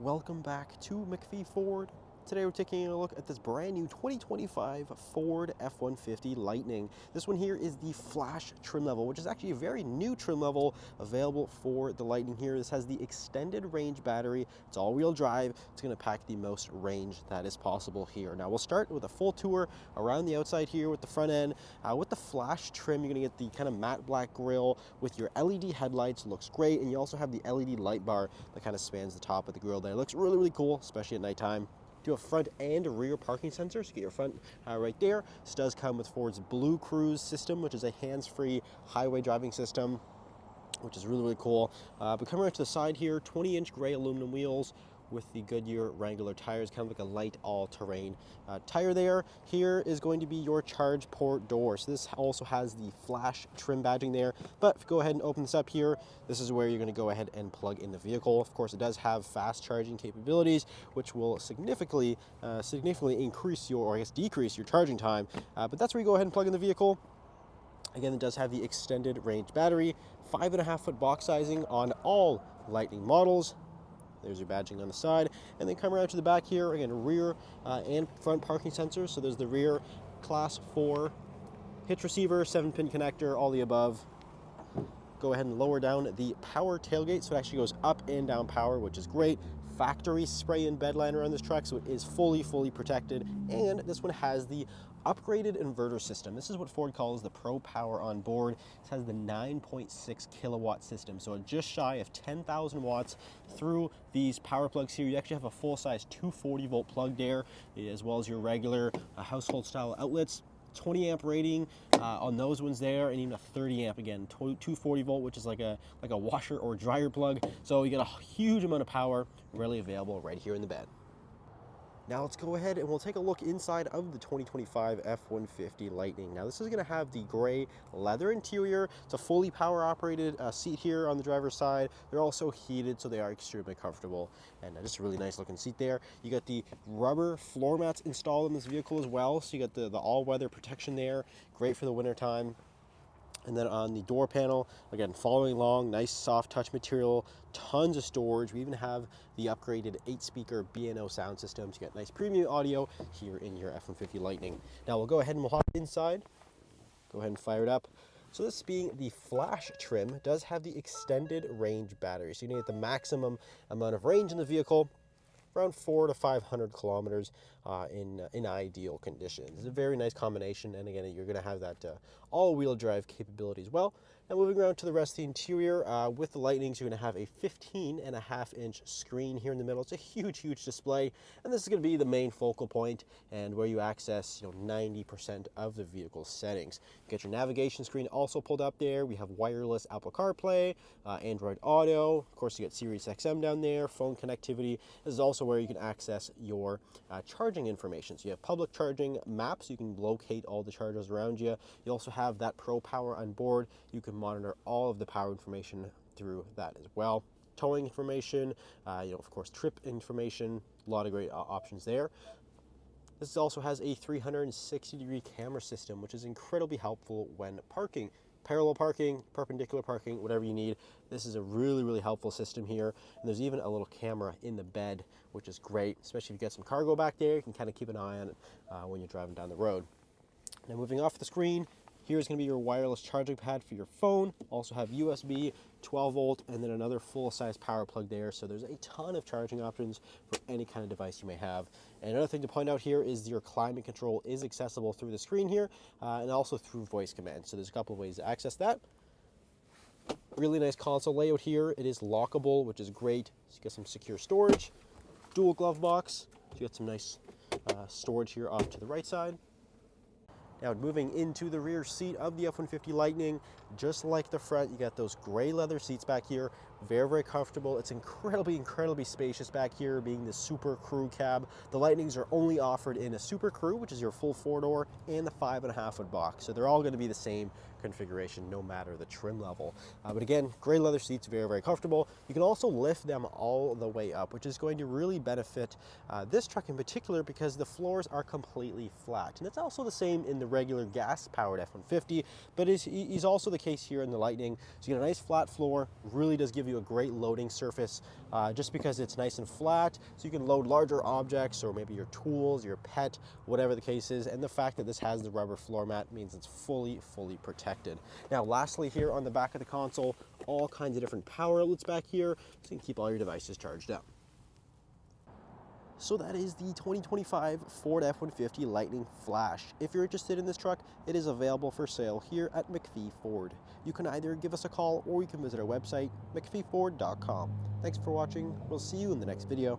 Welcome back to McPhee Ford. Today we're taking a look at this brand new 2025 Ford F-150 Lightning. This one here is the Flash trim level, which is actually a very new trim level available for the Lightning here. This has the extended range battery. It's all-wheel drive. It's going to pack the most range that is possible here. Now we'll start with a full tour around the outside here with the front end. With the Flash trim, you're going to get the kind of matte black grille with your LED headlights. It looks great, and you also have the LED light bar that kind of spans the top of the grille there. It looks really, really cool, especially at nighttime. Do a front and rear parking sensor, so get your front right there. This does come with Ford's Blue Cruise system, which is a hands-free highway driving system, which is really, really cool. But coming right to the side here, 20-inch gray aluminum wheels with the Goodyear Wrangler tires, kind of like a light all-terrain tire there. Here is going to be your charge port door. So this also has the Flash trim badging there. But if you go ahead and open this up here, this is where you're going to go ahead and plug in the vehicle. Of course, it does have fast charging capabilities, which will significantly increase your, or I guess decrease your charging time. But that's where you go ahead and plug in the vehicle. Again, it does have the extended range battery, 5.5-foot box sizing on all Lightning models. There's your badging on the side, and then come around to the back here, again, rear and front parking sensors. So there's the rear class 4 hitch receiver, 7-pin connector, all the above. Go ahead and lower down the power tailgate, so it actually goes up and down power, which is great. Factory spray-in bed liner on this truck, so it is fully protected. And this one has the upgraded inverter system. This is what Ford calls the Pro Power on board. It has the 9.6 kilowatt system, so just shy of 10,000 watts through these power plugs here. You actually have a full-size 240 volt plug there, as well as your regular household style outlets. 20 amp rating on those ones there, and even a 30 amp again, 240 volt, which is like a washer or dryer plug. So you get a huge amount of power readily available right here in the bed. Now let's go ahead and we'll take a look inside of the 2025 F-150 Lightning. Now this is going to have the gray leather interior. It's a fully power operated seat here on the driver's side. They're also heated, so they are extremely comfortable, and just a really nice looking seat there. You got the rubber floor mats installed in this vehicle as well, so you got the all-weather protection there, great for the winter time. And then on the door panel, again, following along, nice soft touch material, tons of storage. We even have the upgraded 8-speaker B&O sound system, so you get nice premium audio here in your F-150 Lightning. Now we'll go ahead and we'll hop inside. Go ahead and fire it up. So this being the Flash trim, does have the extended range battery. So you get the maximum amount of range in the vehicle, around 400 to 500 kilometers in ideal conditions. It's a very nice combination, and again, you're going to have that all-wheel drive capability as well. Now moving around to the rest of the interior, with the Lightnings, you're going to have a 15.5-inch screen here in the middle. It's a huge display, and this is going to be the main focal point and where you access 90% of the vehicle's settings. You get your navigation screen also pulled up there. We have wireless Apple CarPlay, Android Auto. Of course, you get Sirius XM down there, phone connectivity. This is also where you can access your charging information. So you have public charging maps. You can locate all the chargers around you. You also have that Pro Power on board. You can monitor all of the power information through that as well. Towing information, of course, trip information, a lot of great options there. This also has a 360-degree camera system, which is incredibly helpful when parking. Parallel parking, perpendicular parking, whatever you need. This is a really helpful system here. And there's even a little camera in the bed, which is great, especially if you get some cargo back there. You can kind of keep an eye on it when you're driving down the road. Now moving off the screen, here's going to be your wireless charging pad for your phone. Also have USB, 12 volt, and then another full-size power plug there. So there's a ton of charging options for any kind of device you may have. And another thing to point out here is your climate control is accessible through the screen here, and also through voice commands. So there's a couple of ways to access that. Really nice console layout here. It is lockable, which is great. So you get some secure storage. Dual glove box. So you got some nice storage here off to the right side. Now moving into the rear seat of the F-150 Lightning, just like the front, you got those gray leather seats back here. Very comfortable. It's incredibly spacious back here, being the Super Crew cab. The Lightnings are only offered in a Super Crew, which is your full 4-door, and the 5.5-foot box. So they're all going to be the same configuration, no matter the trim level. But again, gray leather seats, very comfortable. You can also lift them all the way up, which is going to really benefit this truck in particular, because the floors are completely flat. And it's also the same in the regular gas-powered F-150, but is also the case here in the Lightning. So you get a nice flat floor, really does give you you a great loading surface just because it's nice and flat, so you can load larger objects or maybe your tools, your pet, whatever the case is. And the fact that this has the rubber floor mat means it's fully protected. Now, lastly, here on the back of the console, all kinds of different power outlets back here, so you can keep all your devices charged up. So that is the 2025 Ford F-150 Lightning Flash. If you're interested in this truck, it is available for sale here at McPhee Ford. You can either give us a call or you can visit our website, mcpheeford.com. Thanks for watching. We'll see you in the next video.